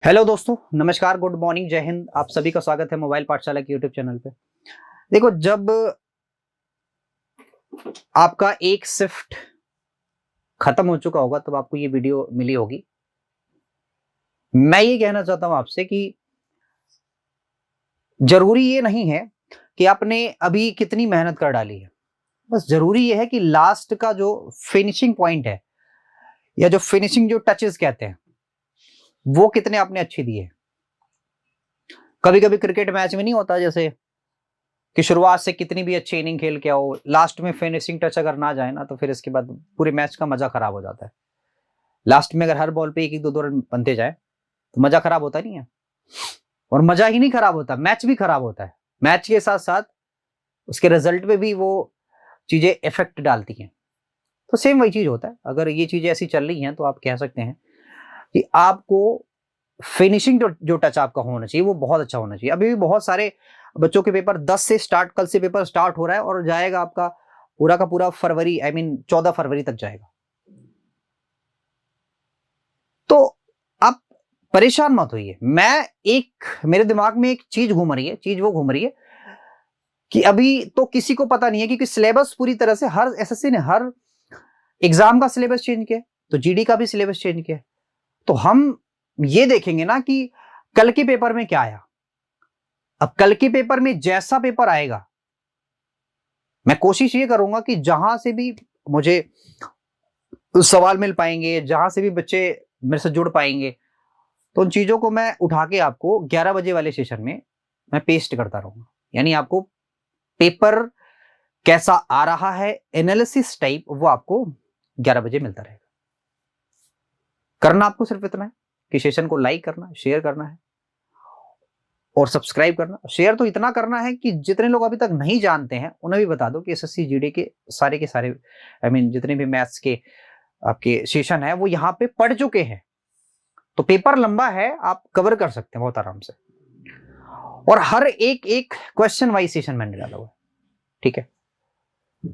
Hello दोस्तों, नमस्कार, good morning, जय हिंद। आप सभी का स्वागत है मोबाइल पाठशाला के यूट्यूब चैनल पे। देखो, जब आपका एक शिफ्ट खत्म हो चुका होगा तब आपको ये वीडियो मिली होगी। मैं ये कहना चाहता हूं आपसे कि जरूरी ये नहीं है कि आपने अभी कितनी मेहनत कर डाली है। बस जरूरी ये है कि लास्ट का जो फिनिशिंग पॉइंट है या जो फिनिशिंग जो टचेस कहते हैं वो कितने आपने अच्छे दिए। कभी कभी क्रिकेट मैच में नहीं होता जैसे कि शुरुआत से कितनी भी अच्छी इनिंग खेल के आओ, लास्ट में फिनिशिंग टच अगर ना जाए ना तो फिर इसके बाद पूरे मैच का मजा खराब हो जाता है। लास्ट में अगर हर बॉल पे एक एक दो दो रन बनते जाए तो मजा खराब होता नहीं है। और मजा ही नहीं खराब होता, मैच भी खराब होता है। मैच के साथ साथ उसके रिजल्ट पे भी वो चीजें इफेक्ट डालती हैं। तो सेम वही चीज होता है। अगर ये चीजें ऐसी चल रही हैं तो आप कह सकते हैं कि आपको फिनिशिंग जो टच आपका होना चाहिए वो बहुत अच्छा होना चाहिए। अभी भी बहुत सारे बच्चों के पेपर 10 से स्टार्ट, कल से पेपर स्टार्ट हो रहा है और जाएगा आपका पूरा का पूरा फरवरी, आई मीन 14 फरवरी तक जाएगा। तो आप परेशान मत होइए। मेरे दिमाग में एक चीज घूम रही है, चीज वो घूम रही है कि अभी तो किसी को पता नहीं है क्योंकि सिलेबस पूरी तरह से हर एसएससी ने हर एग्जाम का सिलेबस चेंज किया, तो जीडी का भी सिलेबस चेंज किया। तो हम ये देखेंगे ना कि कल के पेपर में क्या आया। अब कल के पेपर में जैसा पेपर आएगा, मैं कोशिश ये करूंगा कि जहां से भी मुझे सवाल मिल पाएंगे, जहां से भी बच्चे मेरे से जुड़ पाएंगे, तो उन चीजों को मैं उठा के आपको 11 बजे वाले सेशन में मैं पेस्ट करता रहूंगा। यानी आपको पेपर कैसा आ रहा है, एनालिसिस टाइप, वो आपको 11 बजे मिलता रहेगा। करना आपको सिर्फ इतना है कि सेशन को लाइक करना, शेयर करना है और सब्सक्राइब करना। शेयर तो इतना करना है कि जितने लोग अभी तक नहीं जानते हैं उन्हें भी बता दो कि एसएससी जीडी के सारे आई मीन जितने भी मैथ्स के आपके सेशन है वो यहाँ पे पढ़ चुके हैं। तो पेपर लंबा है, आप कवर कर सकते हैं बहुत आराम से। और हर एक एक क्वेश्चन वाइज सेशन मैंने डाला हुआ है। ठीक है,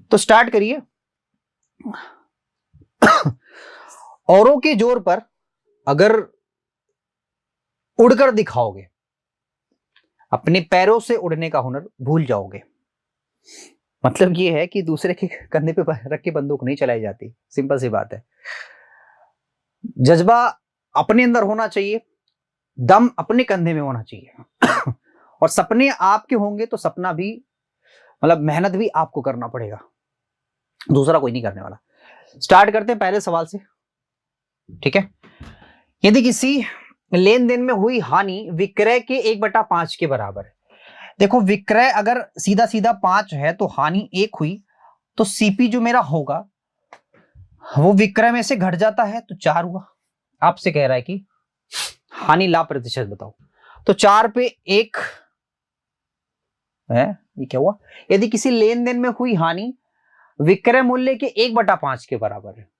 तो स्टार्ट करिए। औरों के जोर पर अगर उड़कर दिखाओगे, अपने पैरों से उड़ने का हुनर भूल जाओगे। मतलब ये है कि दूसरे के कंधे पे रख के बंदूक नहीं चलाई जाती। सिंपल सी बात है। जज्बा अपने अंदर होना चाहिए, दम अपने कंधे में होना चाहिए। और सपने आपके होंगे तो सपना भी, मतलब मेहनत भी आपको करना पड़ेगा, दूसरा कोई नहीं करने वाला। स्टार्ट करते हैं पहले सवाल से। ठीक है, यदि किसी लेन देन में हुई हानि विक्रय के 1/5 के बराबर है। देखो, विक्रय अगर सीधा सीधा 5 है तो हानि 1 हुई, तो सीपी जो मेरा होगा वो विक्रय में से घट जाता है तो 4 हुआ। आपसे कह रहा है कि हानि लाभ प्रतिशत बताओ, तो 4 पे 1 है। ये क्या हुआ? यदि किसी लेन देन में हुई हानि विक्रय मूल्य के 1/5 के बराबर है,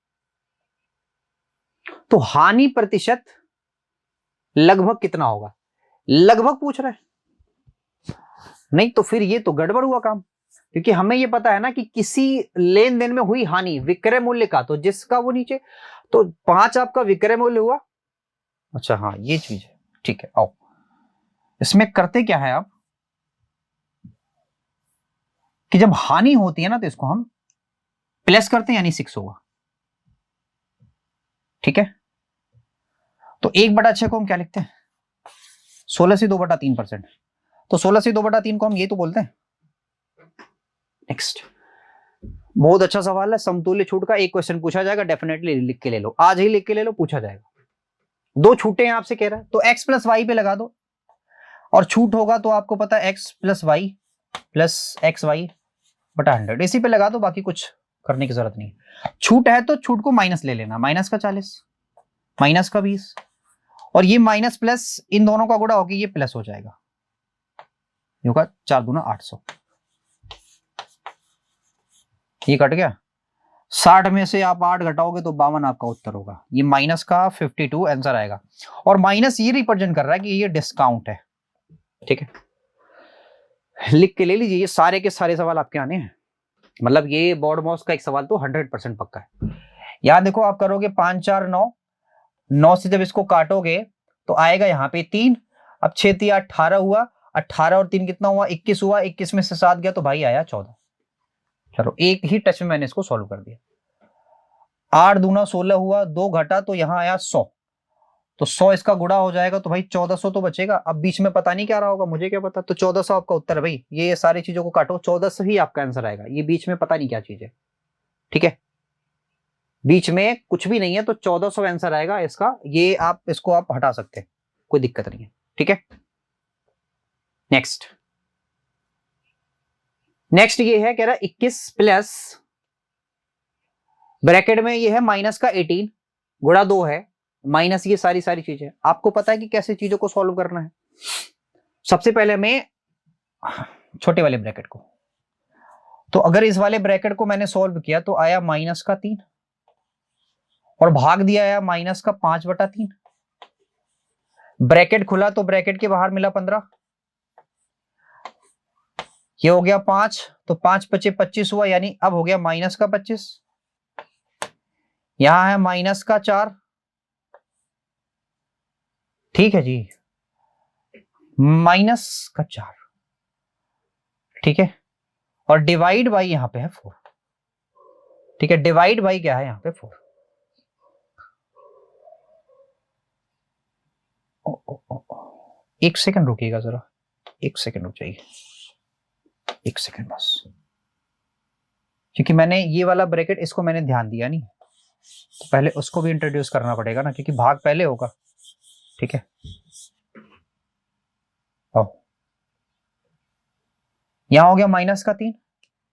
तो हानि प्रतिशत लगभग कितना होगा? लगभग पूछ रहा है, नहीं तो फिर ये तो गड़बड़ हुआ काम। क्योंकि हमें ये पता है ना कि किसी लेन देन में हुई हानि विक्रय मूल्य का, तो जिसका वो नीचे, तो 5 आपका विक्रय मूल्य हुआ। अच्छा हाँ, ये चीज है। ठीक है, आओ इसमें करते क्या है आप कि जब हानि होती है ना तो इसको हम प्लस करते हैं, यानी 6 होगा। ठीक है, तो 1/6 को हम क्या लिखते हैं? 16 से 2/3%। तो 16 से 2/3 को हम ये तो बोलते हैं। नेक्स्ट, बहुत अच्छा सवाल है। समतुल्य छूट का एक क्वेश्चन पूछा जाएगा, डेफिनेटली लिख के ले लो, आज ही लिख के ले लो, पूछा जाएगा। 2 छूटे हैं आपसे कह रहा है, तो x प्लस वाई पे लगा दो, और छूट होगा तो आपको पता है x plus y plus x y बटा 100, इसी पे लगा दो, बाकी कुछ करने की जरूरत नहीं। छूट है तो छूट को माइनस ले लेना, माइनस का 40, माइनस का 20, और ये माइनस प्लस इन दोनों का गुणा होकर ये प्लस हो जाएगा। ये होगा 4 दूना 800, ये कट गया। 60 में से आप 8 घटाओगे तो 52 आपका उत्तर होगा। ये माइनस का 52 आंसर आएगा, और माइनस ये रिप्रेजेंट कर रहा है कि ये डिस्काउंट है। ठीक है, लिख के ले लीजिए, ये सारे के सारे सवाल आपके आने हैं। मतलब ये बोर्ड मॉस का एक सवाल तो 100% पक्का है। यहां देखो, आप करोगे 5 4 9, 9 से जब इसको काटोगे तो आएगा यहाँ पे 3। अब 6 3 18 हुआ, 18 और 3 कितना हुआ, 21 हुआ, 21 में से 7 गया तो भाई आया 14। चलो एक ही टच में मैंने इसको सॉल्व कर दिया। 8 दूना 16 हुआ, 2 घटा तो यहाँ आया 100, तो 100 इसका गुणा हो जाएगा तो भाई 1400 तो बचेगा। अब बीच में पता नहीं क्या रहा होगा, मुझे क्या पता, तो 1400 आपका उत्तर है भाई। ये सारी चीजों को काटो, 1400 ही आपका आंसर आएगा, ये बीच में पता नहीं क्या चीज है, ठीक है, बीच में कुछ भी नहीं है, तो 1400 आंसर आएगा इसका। ये आप इसको आप हटा सकते हैं, कोई दिक्कत नहीं है, ठीक है। नेक्स्ट ये है, कह रहा 21 प्लस ब्रैकेट में ये है माइनस का 18 गुणा 2 है माइनस ये सारी चीजें। आपको पता है कि कैसे चीजों को सॉल्व करना है। सबसे पहले मैं छोटे वाले ब्रैकेट को, तो अगर इस वाले ब्रैकेट को मैंने सॉल्व किया तो आया माइनस का 3 और भाग दिया आया माइनस का 5/3। ब्रैकेट खुला तो ब्रैकेट के बाहर मिला 15, ये हो गया 5, तो 5 × 5 = 25 हुआ, यानी अब हो गया माइनस का 25। यहां है माइनस का 4, ठीक है जी, माइनस का 4, ठीक है, और डिवाइड बाई यहां पे है 4, ठीक है, डिवाइड बाई क्या है यहां पे 4। एक सेकंड रुकिएगा जरा, एक सेकंड रुक जाइए, एक सेकंड बस, क्योंकि मैंने ये वाला ब्रैकेट इसको मैंने ध्यान दिया नहीं, तो पहले उसको भी इंट्रोड्यूस करना पड़ेगा ना, क्योंकि भाग पहले होगा, ठीक है। यहां हो गया माइनस का 3,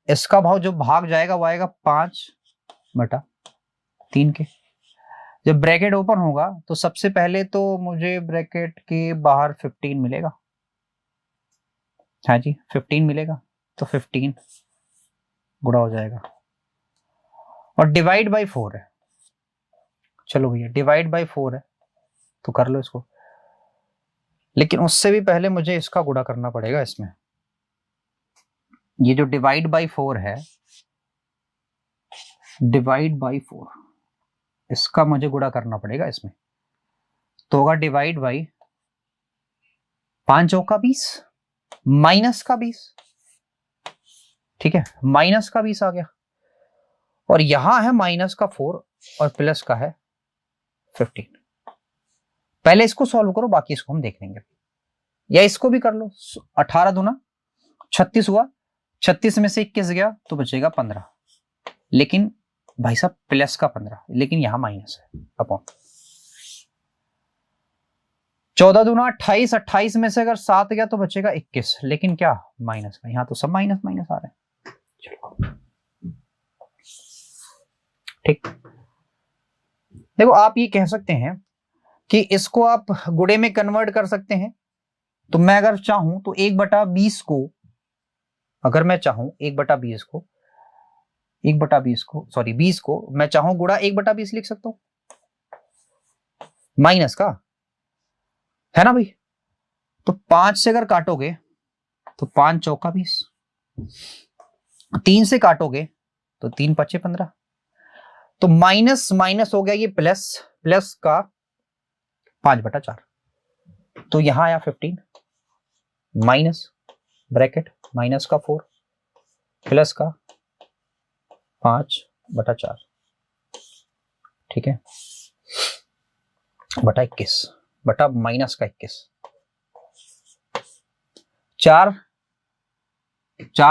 इसका भाव जो भाग जाएगा वो आएगा 5/3 के। जब ब्रैकेट ओपन होगा तो सबसे पहले तो मुझे ब्रैकेट के बाहर 15 मिलेगा, हाँ जी 15 मिलेगा, तो 15 गुणा हो जाएगा और डिवाइड बाई 4 है। चलो भैया डिवाइड बाई 4 है तो कर लो इसको, लेकिन उससे भी पहले मुझे इसका गुणा करना पड़ेगा इसमें। ये जो डिवाइड बाई 4 है, डिवाइड बाई 4, इसका मुझे गुणा करना पड़ेगा इसमें, तो होगा डिवाइड बाई 5 चौका 20 माइनस का 20, ठीक है, माइनस का 20 आ गया, और यहां है माइनस का 4 और प्लस का है 15। पहले इसको सॉल्व करो, बाकी इसको हम देख लेंगे, या इसको भी कर लो। 18 दूना 36 हुआ, 36 में से 21 गया तो बचेगा 15, लेकिन भाई साहब प्लस का 15, लेकिन यहां माइनस है अपॉन। 14 दूना 28, 28 में से अगर 7 गया तो बचेगा 21, लेकिन क्या माइनस का, यहां तो सब माइनस माइनस आ रहे हैं। चलो ठीक, देखो आप ये कह सकते हैं कि इसको आप गुणे में कन्वर्ट कर सकते हैं, तो मैं अगर चाहूं तो 1/20 को, अगर मैं चाहूं 1/20 को, 1/20 को सॉरी 20 को मैं चाहूं गुणा 1/20 लिख सकता हूं, माइनस का है ना भाई। तो 5 से अगर काटोगे तो 5 चौका 20, 3 से काटोगे तो 3 5 15, तो माइनस माइनस हो गया ये प्लस, प्लस का 5/4, तो यहां आया 15 माइनस ब्रैकेट माइनस का 4 प्लस का 5/4, ठीक है, बटा 21 बटा माइनस का 21, 4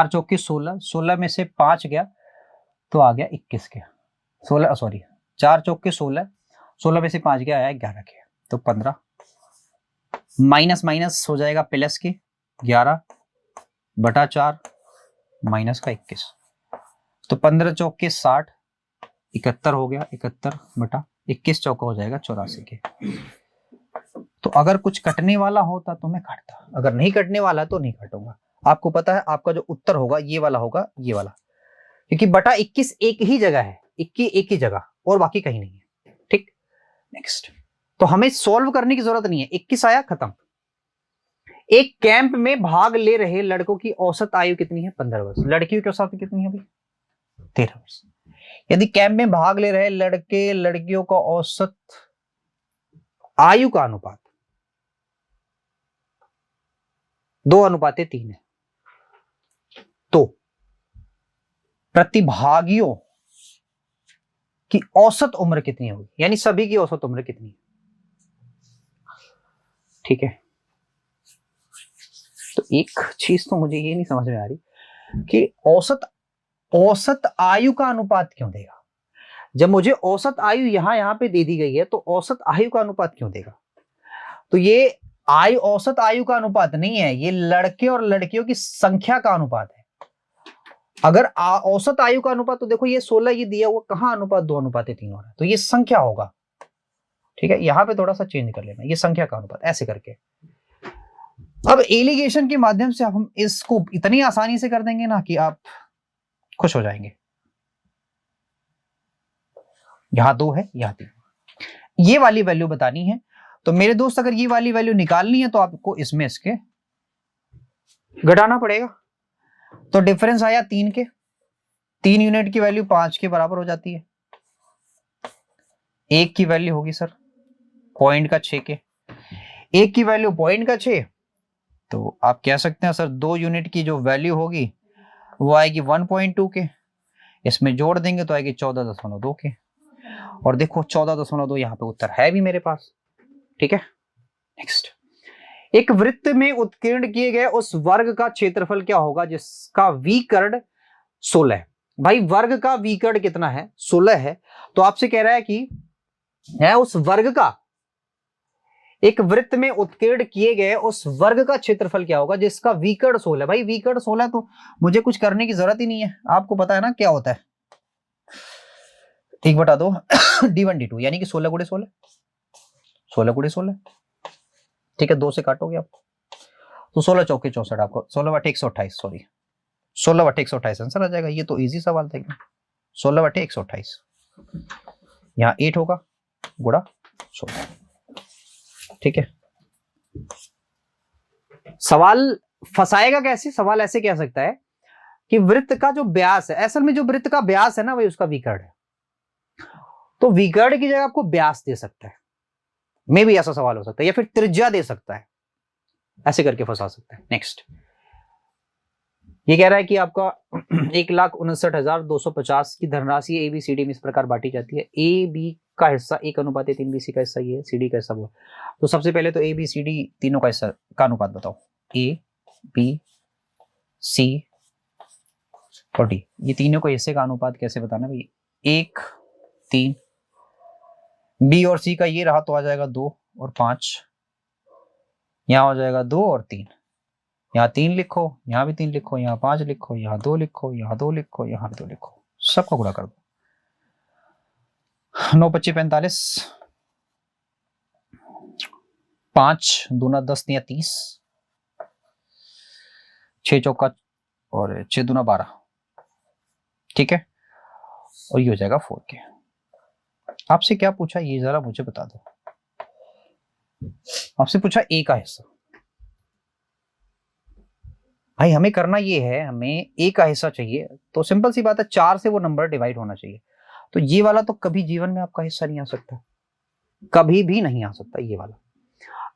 चौके 16, 16 में से 5 गया तो आ गया 21 के, 16 सॉरी 4 चौके 16, 16 में से 5 गया आया 11 के, तो 15 माइनस माइनस हो जाएगा प्लस के 11/4 माइनस का 21, तो 15 चौके 60, 71 हो गया, 71/21 चौका हो जाएगा 84 के। तो अगर कुछ कटने वाला होता तो मैं काटता, अगर नहीं कटने वाला तो नहीं काटूंगा। आपको पता है आपका जो उत्तर होगा ये वाला होगा, ये वाला, क्योंकि बटा 21 एक ही जगह है, 21 एक ही जगह और बाकी कहीं नहीं है, ठीक। नेक्स्ट, तो हमें सॉल्व करने की जरूरत नहीं है, 21 आया खत्म। एक कैंप में भाग ले रहे लड़कों की औसत आयु कितनी है, 15 वर्ष। लड़कियों की औसत कितनी है भाई, 13 वर्ष। यदि कैंप में भाग ले रहे लड़के लड़कियों का औसत आयु का अनुपात 2:3 है। तो प्रतिभागियों की औसत उम्र कितनी होगी, यानी सभी की औसत उम्र कितनी है? ठीक है, तो एक चीज तो मुझे ये नहीं समझ में आ रही कि औसत आयु का अनुपात क्यों देगा? जब मुझे औसत आयु यहां पे दे दी गई है, तो औसत आयु का अनुपात क्यों देगा? तो ये औसत आयु का अनुपात नहीं है, ये लड़के और लड़कियों की संख्या का अनुपात है। अगर औसत आयु का अनुपात, तो देखो ये 16 ये दिया हुआ, कहां अनुपात 2:3 हो रहा है, तो ये संख्या होगा। ठीक है, यहां पे थोड़ा सा चेंज कर लेना, ये संख्या का अनुपात ऐसे करके। अब एलिगेशन के माध्यम से हम इसको इतनी आसानी से कर देंगे ना कि आप खुश हो जाएंगे। यहां 2 है, यहां 3, ये वाली वैल्यू बतानी है। तो मेरे दोस्त अगर ये वाली वैल्यू निकालनी है तो आपको इसमें इसके घटाना पड़ेगा। तो डिफरेंस आया 3 के, 3 यूनिट की वैल्यू 5 के बराबर हो जाती है। 1 की वैल्यू होगी सर पॉइंट का 6 के, 1 की वैल्यू पॉइंट का 6, तो आप कह सकते हैं सर 2 यूनिट की जो वैल्यू होगी वो आएगी 1.2 के, इसमें जोड़ देंगे तो आएगी 14.2 के, और देखो 14.2 यहाँ पे उत्तर है भी मेरे पास। ठीक है, नेक्स्ट, एक वृत्त में उत्कीर्ण किए गए उस वर्ग का क्षेत्रफल क्या होगा जिसका विकर्ण 16 है? भाई वर्ग का विकर्ण कितना है? 16 है। तो आपसे कह रहा है कि है उस वर्ग का, एक वृत्त में उत्कीर्ण किए गए उस वर्ग का क्षेत्रफल क्या होगा जिसका विकर्ण 16। भाई विकर्ण 16 तो मुझे कुछ करने की जरूरत ही नहीं है, आपको पता है ना क्या होता है, 1/2 d1 d2, यानी कि 16 गुणे 16, 16 गुणे 16। ठीक है, 2 से काटोगे आप तो 16 चौके 64, आपको 16/128, सॉरी 16/128 आंसर आ जाएगा। ये तो इजी सवाल था एकदम, 16/128, यहाँ 8 होगा गुणा 16। ठीक है, सवाल फंसाएगा कैसे? सवाल ऐसे कह सकता है कि वृत्त का जो व्यास है, असल में जो वृत्त का व्यास है ना वही उसका विकर्ण है, तो विकर्ण की जगह आपको व्यास दे सकता है, मे भी ऐसा सवाल हो सकता है, या फिर त्रिज्या दे सकता है, ऐसे करके फंसा सकता है। नेक्स्ट, ये कह रहा है कि आपका 1,59,250 की धनराशि ABCD में इस प्रकार बांटी जाती है। ए बी का हिस्सा 1:3, BC का हिस्सा ये है, CD का हिस्सा वो। तो सबसे पहले तो ABCD तीनों का हिस्सा का अनुपात बताओ, ABC और D, ये तीनों को हिस्से का अनुपात कैसे बताना भाई? 1:3, B और C का ये रहा तो आ जाएगा 2 और 5, यहां हो जाएगा 2 और 3, यहाँ 3 लिखो, यहाँ भी 3 लिखो, यहाँ 5 लिखो, यहाँ 2 लिखो, यहाँ 2 लिखो, यहाँ भी 2 लिखो, सबको गुणा कर दो। 9 25 45, 5 दूना 10 या 30, 6 चौका और 6 दूना 12। ठीक है, और ये हो जाएगा 4 के। आपसे क्या पूछा ये जरा मुझे बता दो। आपसे पूछा A का हिस्सा, भाई हमें करना ये है, हमें A का हिस्सा चाहिए, तो सिंपल सी बात है 4 से वो नंबर डिवाइड होना चाहिए। तो ये वाला तो कभी जीवन में आपका हिस्सा नहीं आ सकता, कभी भी नहीं आ सकता ये वाला।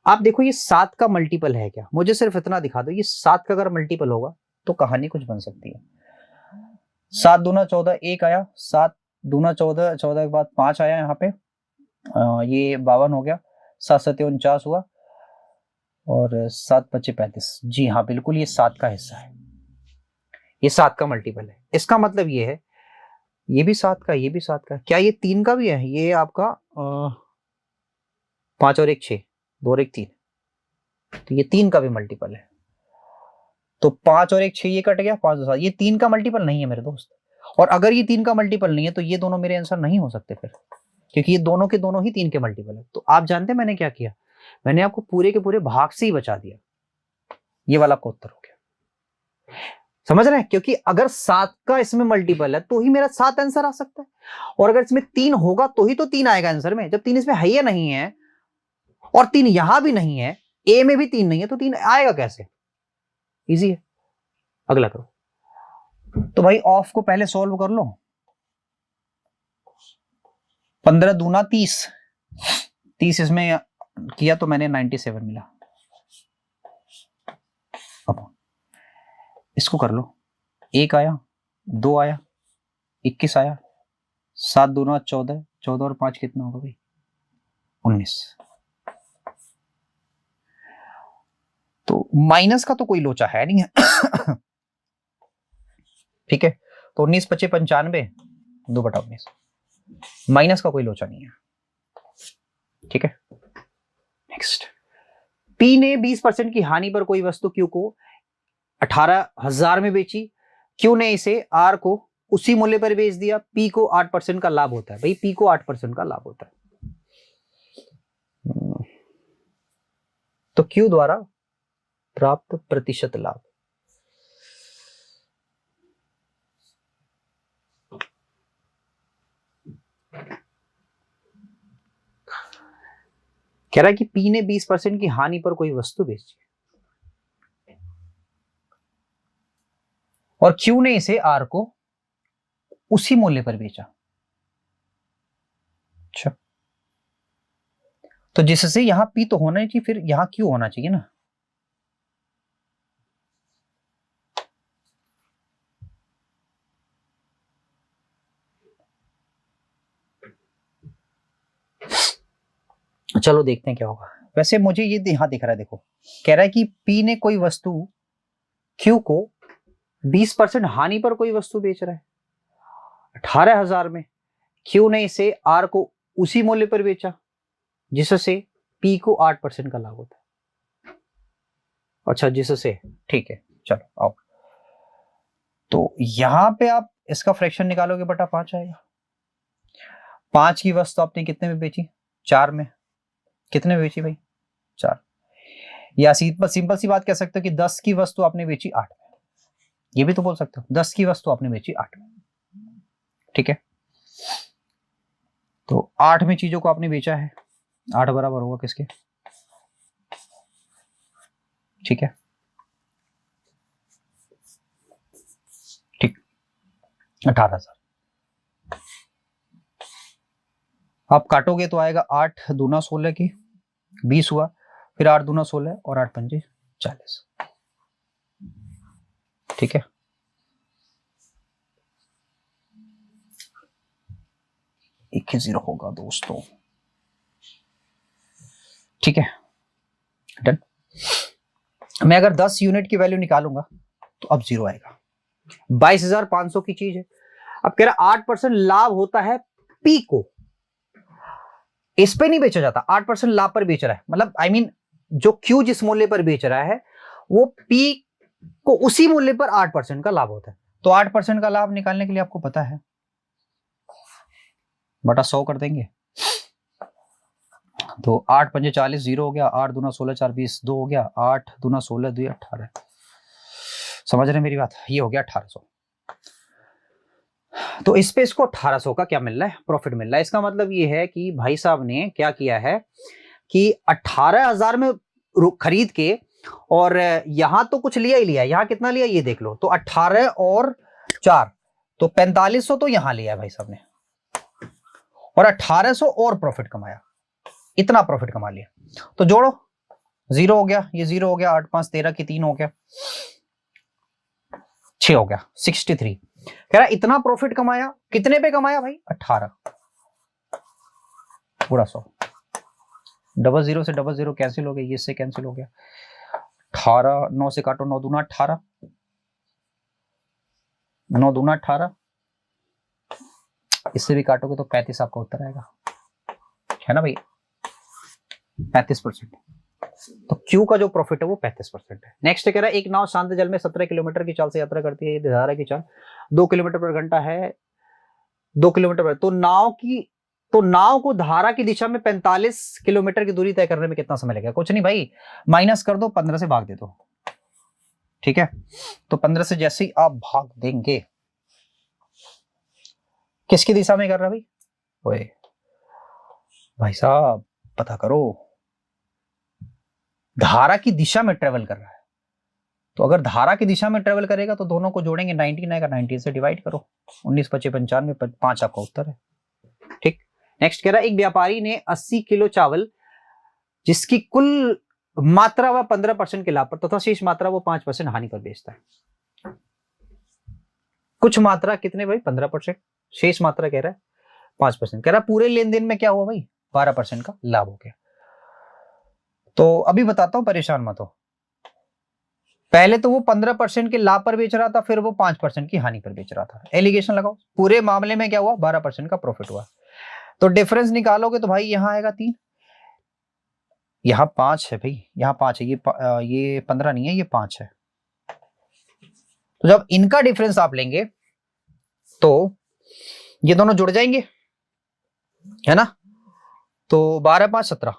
आप देखो ये 7 का मल्टीपल है क्या? मुझे सिर्फ इतना दिखा दो, ये 7 का अगर मल्टीपल होगा तो कहानी कुछ बन सकती है। 7 दूना 14, 1 आया, 7 दूना 14, 14 के बाद 5 आया यहाँ पे, ये 52 हो गया, 7 7 49 हुआ, और 7 25 35। जी हाँ बिल्कुल, ये 7 का हिस्सा है, ये 7 का मल्टीपल है। इसका मतलब ये है ये भी 7 का, ये भी 7 का, क्या ये 3 का भी है? ये आपका 5 और 1 6, 2 और 1 3, तो ये 3 का भी मल्टीपल है। तो 5 और 1 6, ये कट गया, 5 2 7, ये 3 का मल्टीपल नहीं है मेरे दोस्त। और अगर ये 3 का मल्टीपल नहीं है तो ये दोनों मेरे आंसर नहीं हो सकते फिर, क्योंकि ये दोनों के दोनों ही 3 के मल्टीपल है। तो आप जानते हैं मैंने क्या किया? मैंने आपको पूरे के पूरे भाग से ही बचा दिया, ये वाला आपका उत्तर हो गया। समझ रहे हैं? क्योंकि अगर 7 का इसमें मल्टीपल है तो ही मेरा 7 आंसर आ सकता है, और अगर इसमें 3 होगा तो ही तो 3 आएगा आंसर में। जब 3 इसमें है या नहीं है, और 3 यहां भी नहीं है, ए में भी 3 नहीं है, तो 3 आएगा कैसे? इजी है, अगला करो। तो भाई ऑफ को पहले सॉल्व कर लो, 15 दूना 30, 30 इसमें किया तो मैंने 97 मिला। अपॉन, इसको कर लो, 1 आया, 2 आया, 21 आया, 7 दूना 14, 14 और 5 कितना होगा भाई 19। तो माइनस का तो कोई लोचा है नहीं है। ठीक है, तो 19 25 95, 2/19, माइनस का कोई लोचा नहीं है। ठीक है, नेक्स्ट, पी ने 20% की हानि पर कोई वस्तु क्यू को 18,000 में बेची, क्यू ने इसे आर को उसी मूल्य पर बेच दिया, पी को 8% का लाभ होता है। भाई पी को 8% का लाभ होता है, तो क्यू द्वारा प्राप्त प्रतिशत लाभ, कह रहा है कि पी ने 20% की हानि पर कोई वस्तु बेची और क्यू ने इसे आर को उसी मूल्य पर बेचा। अच्छा, तो जिससे यहां पी तो होना ही चाहिए, फिर यहां क्यू होना चाहिए ना। चलो देखते हैं क्या होगा। वैसे मुझे ये यहां दिख रहा है, देखो कह रहा है कि पी ने कोई वस्तु क्यू को 20% हानि पर कोई वस्तु बेच रहा है 18,000 में, क्यू ने इसे आर को उसी मूल्य पर बेचा जिससे पी को 8% का लाभ होता है। अच्छा, जिससे, ठीक है चलो आओ, तो यहां पे आप इसका फ्रैक्शन निकालोगे बटा 5 आएगा। 5 की वस्तु आपने कितने में बेची, 4 में, कितने में बेची भाई 4, या सिंपल सी बात कह सकते हो कि 10 की वस्तु आपने बेची 8 में, ये भी तो बोल सकते हो 10 की वस्तु आपने बेची 8 में। ठीक है, तो 8 में चीजों को आपने बेचा है, 8 बराबर होगा किसके, ठीक है, ठीक 18,000। आप काटोगे तो आएगा 8 दूना 16 की 20 हुआ, फिर 8 दूना 16 और 8 पंजे 40। ठीक है, एक ही 0 होगा दोस्तों। ठीक है डन। मैं अगर 10 यूनिट की वैल्यू निकालूंगा तो अब 0 आएगा। 22,500 की चीज है, अब कह रहा 8% लाभ होता है पी को, इस पे नहीं बेचा जाता, 8% लाभ पर बेच रहा है, मतलब आई मीन जो क्यू जिस मूल्य पर बेच रहा है वो पी को उसी मूल्य पर 8% का लाभ होता है। तो 8% का लाभ निकालने के लिए आपको पता है बटा 100 कर देंगे, तो 8 पंजे 40 0 हो गया, 8 दूना 16 4 20 2 हो गया, 8 दूना 16 2 18। समझ रहे मेरी बात, ये हो गया 1800। तो इस पे इसको 1800 का क्या मिल रहा है, प्रॉफिट मिल रहा है। इसका मतलब ये है कि भाई साहब ने क्या किया है कि 18,000 में खरीद के, और यहां तो कुछ लिया ही लिया, यहां कितना लिया ये देख लो, तो 18 और 4 तो 4500 तो यहां लिया है भाई साहब ने, और 1800 और प्रॉफिट कमाया, इतना प्रॉफिट कमा लिया। तो जोड़ो, 0 हो गया, ये 0 हो गया, 8 5 13 की 3 हो गया, 6 हो गया 63। कह रहा इतना प्रॉफिट कमाया, कितने पे कमाया भाई 18 पूरा 100। 00 से 00 कैंसिल हो गया, ये इससे कैंसिल हो गया, 18 9 से काटो, 9 दूना 18, 9 दूना 18, इससे भी काटोगे तो 35 आपका उत्तर आएगा, है ना भाई 35%। तो क्यू का जो प्रॉफिट है वो 35% है। नेक्स्ट कह रहा है एक नाव शांत जल में 17 किलोमीटर की चाल से यात्रा करती है, ये धारा की चाल 2 किलोमीटर पर घंटा है, 2 किलोमीटर पर, तो नाव को धारा की दिशा में 45 किलोमीटर की दूरी तय करने में कितना समय लगेगा। कुछ नहीं भाई, माइनस कर दो, 15 से भाग दे दो, ठीक है। तो 15 से जैसे ही आप भाग देंगे, किसकी दिशा में कर रहा भाई, ओए भाई साहब पता करो, धारा की दिशा में ट्रेवल कर रहा है, तो अगर धारा की दिशा में ट्रेवल करेगा तो दोनों को जोड़ेंगे 19 आएगा, 19 से डिवाइड करो, 19 25 95, 5 आपका उत्तर है, ठीक। नेक्स्ट कह रहा है एक व्यापारी ने 80 किलो चावल जिसकी कुल मात्रा वह 15% के लाभ पर तथा शेष मात्रा वो 5% हानि पर बेचता है। कुछ मात्रा कितने भाई 15%, शेष मात्रा कह रहा है 5%, कह रहा है पूरे लेन देन में क्या हुआ भाई 12% का लाभ हो गया। तो अभी बताता हूं, परेशान मत हो। पहले तो वो 15% के लाभ पर बेच रहा था, फिर वो 5% की हानि पर बेच रहा था। एलिगेशन लगाओ, पूरे मामले में क्या हुआ 12% का प्रॉफिट हुआ। तो डिफरेंस निकालोगे तो भाई यहां आएगा 3, यहां 5 है भाई, यहां 5 है, ये 15 नहीं है, ये 5 है। तो जब इनका डिफरेंस आप लेंगे तो ये दोनों जुड़ जाएंगे, है ना। तो 12 5 17,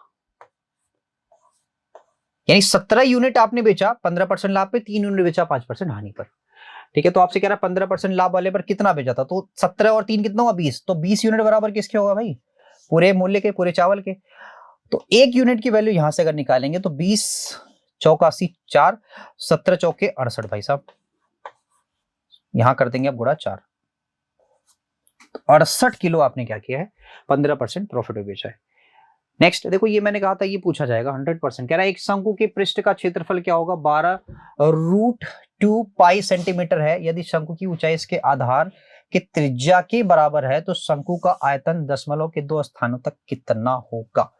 यानी 17 यूनिट आपने बेचा 15% लाभ पे, 3 यूनिट बेचा 5% हानि पर। ठीक है, तो आपसे कह रहा है 15% लाभ वाले पर कितना बेचा था, तो 17 और 3 कितना हुआ 20, तो 20 यूनिट बराबर किसके होगा भाई, पूरे मूल्य के, पूरे चावल के। तो 1 यूनिट की वैल्यू यहां से अगर निकालेंगे तो 20 चौका 80 4, 17 चौके 68 भाई साहब, यहां कर देंगे अब गुणा 4, 68 किलो आपने क्या किया है 15% प्रॉफिट बेचा है। नेक्स्ट देखो, ये मैंने कहा था ये पूछा जाएगा 100%। कह रहा है एक शंकु के पृष्ठ का क्षेत्रफल क्या होगा 12√2 पाई सेंटीमीटर है। यदि शंकु की ऊंचाई इसके आधार की त्रिज्या के बराबर है तो शंकु का आयतन दशमलव के 2 स्थानों तक कितना होगा,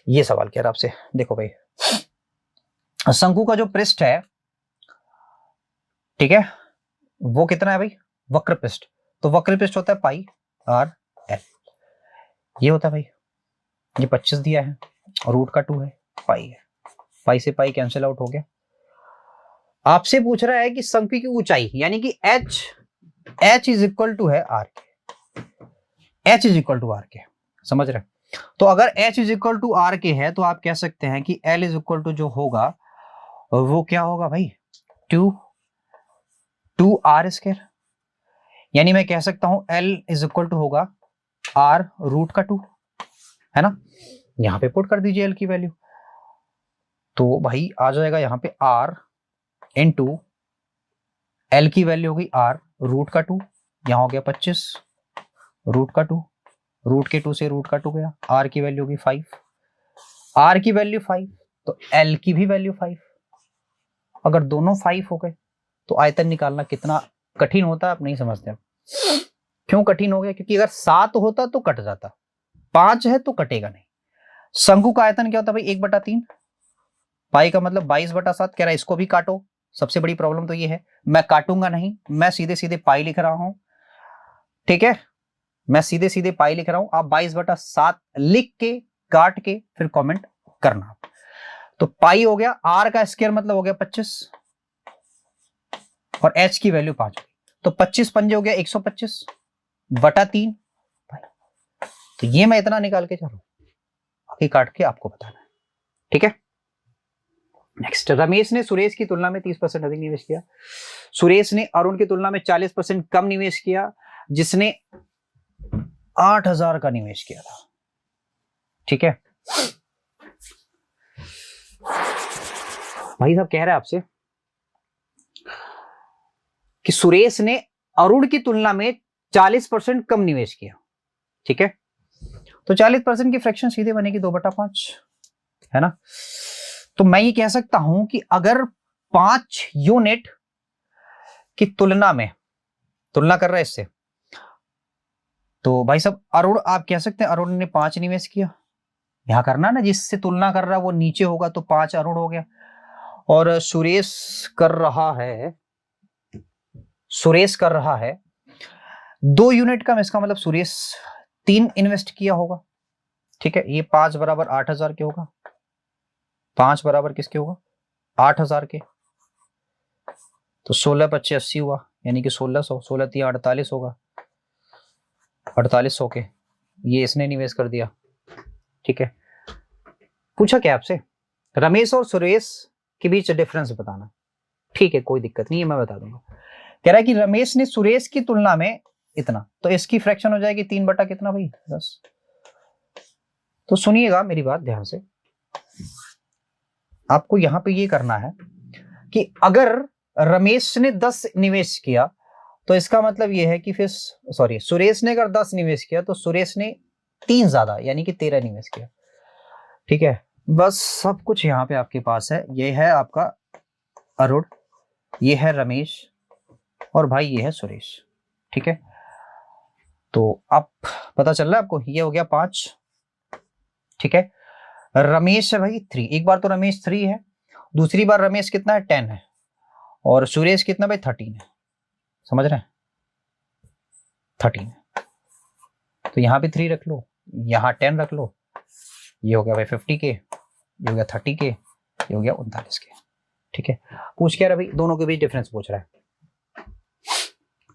ये सवाल कह रहा है आपसे। देखो भाई, शंकु का जो पृष्ठ है, ठीक है, वो कितना है भाई वक्र पृष्ठ, तो वक्र पृष्ठ होता है पाई आर एल, ये होता है भाई, ये 25 दिया है और रूट का 2 है, पाई है, पाई से पाई कैंसिल आउट हो गया। आपसे पूछ रहा है कि शंकु की ऊंचाई, यानी कि h इज इक्वल टू है r k, h is equal to r k, समझ रहे। तो अगर h is equal to r k है तो आप कह सकते हैं कि l इज इक्वल टू जो होगा वो क्या होगा भाई 2 आर स्क्वायर, यानी मैं कह सकता हूं l इज इक्वल टू होगा r रूट का 2, है ना। यहां पे पुट कर दीजिए l की वैल्यू, तो भाई आ जाएगा यहां पे r इनटू l की वैल्यू होगी r रूट का 2, यहां हो गया 25 रूट का 2, रूट के 2 से रूट का 2 गया, r की वैल्यू होगी 5, r की वैल्यू 5, तो l की भी वैल्यू 5। अगर दोनों 5 हो गए तो आयतन निकालना कितना कठिन होता है आप नहीं समझते। क्यों कठिन हो गया, क्योंकि अगर 7 होता तो कट जाता, 5 है तो कटेगा नहीं। शंकु का आयतन क्या होता है भाई 1/3, पाई का मतलब 22/7। कह रहा है इसको भी काटो, सबसे बड़ी प्रॉब्लम तो ये है मैं काटूंगा नहीं, मैं सीधे सीधे पाई लिख रहा हूं, ठीक है, मैं सीधे सीधे पाई लिख रहा हूं, आप 22/7 लिख के काट के फिर कमेंट करना। तो पाई हो गया, आर का स्क्वायर मतलब हो गया 25 और एच की वैल्यू 5 होगी, तो 25 पंजे हो गया 125/3। तो ये मैं इतना निकाल के चलू, बाकी काट के आपको बताना है, ठीक है। नेक्स्ट, रमेश ने सुरेश की तुलना में 30% अधिक निवेश किया, सुरेश ने अरुण की तुलना में 40% कम निवेश किया, जिसने 8,000 का निवेश किया था, ठीक है। भाई साहब कह रहे हैं आपसे कि सुरेश ने अरुण की तुलना में 40% कम निवेश किया, ठीक है। तो 40% की फ्रैक्शन सीधे बनेगी 2/5, है ना। तो मैं ये कह सकता हूं कि अगर 5 यूनिट की तुलना में, तुलना कर रहा है इससे, तो भाई साहब अरुण, आप कह सकते हैं अरुण ने 5 निवेश किया, यहां करना ना जिससे तुलना कर रहा है वो नीचे होगा, तो 5 अरुण हो गया, और सुरेश कर रहा है 2 यूनिट का, इसका मतलब सुरेश 3 इन्वेस्ट किया होगा, ठीक है। ये 5 बराबर 8,000 के होगा, 5 बराबर किसके होगा 8,000 के, तो 16 25 80 हुआ, यानी कि 1600, 16 3 48 होगा, 4800 के ये इसने निवेश कर दिया, ठीक है। पूछा क्या आपसे, रमेश और सुरेश के बीच डिफरेंस बताना, ठीक है, कोई दिक्कत नहीं है, मैं बता दूंगा। कह रहा है कि रमेश ने सुरेश की तुलना में इतना, तो इसकी फ्रैक्शन हो जाएगी 3 बटा कितना भाई 10। तो सुनिएगा मेरी बात ध्यान से, आपको यहां पे ये करना है कि अगर रमेश ने 10 निवेश किया तो इसका मतलब ये है कि फिर सुरेश ने अगर 10 निवेश किया तो सुरेश ने 3 ज्यादा यानी कि 13 निवेश किया, ठीक है। बस सब कुछ यहाँ पे आपके पास है। ये है आपका अरुण, ये है रमेश, और भाई ये है सुरेश। ठीक है, तो अब पता चल रहा है आपको, ये हो गया 5। ठीक है, रमेश है भाई 3, एक बार तो रमेश 3 है, दूसरी बार रमेश कितना है 10 है, और सुरेश कितना भाई 13 है। समझ रहे हैं, 13 है। तो यहाँ पे 3 रख लो, यहाँ 10 रख लो, ये हो गया भाई 50 के, ये हो गया 30 के, ये हो गया 39 के। ठीक है, पूछ क्या रहा भाई, दोनों के बीच डिफरेंस पूछ रहा है।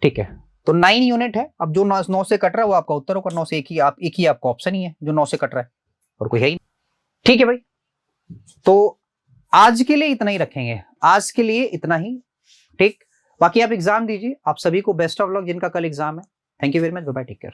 ठीक है, तो 9 यूनिट है। अब जो 9 से कट रहा है वो आपका उत्तर होगा। 9 से एक ही आपका ऑप्शन ही है जो 9 से कट रहा है, और कोई है ही। ठीक है भाई, तो आज के लिए इतना ही रखेंगे, आज के लिए इतना ही। ठीक, बाकी आप एग्जाम दीजिए। आप सभी को बेस्ट ऑफ लक जिनका कल एग्जाम है। Thank you very much, bye bye, take care.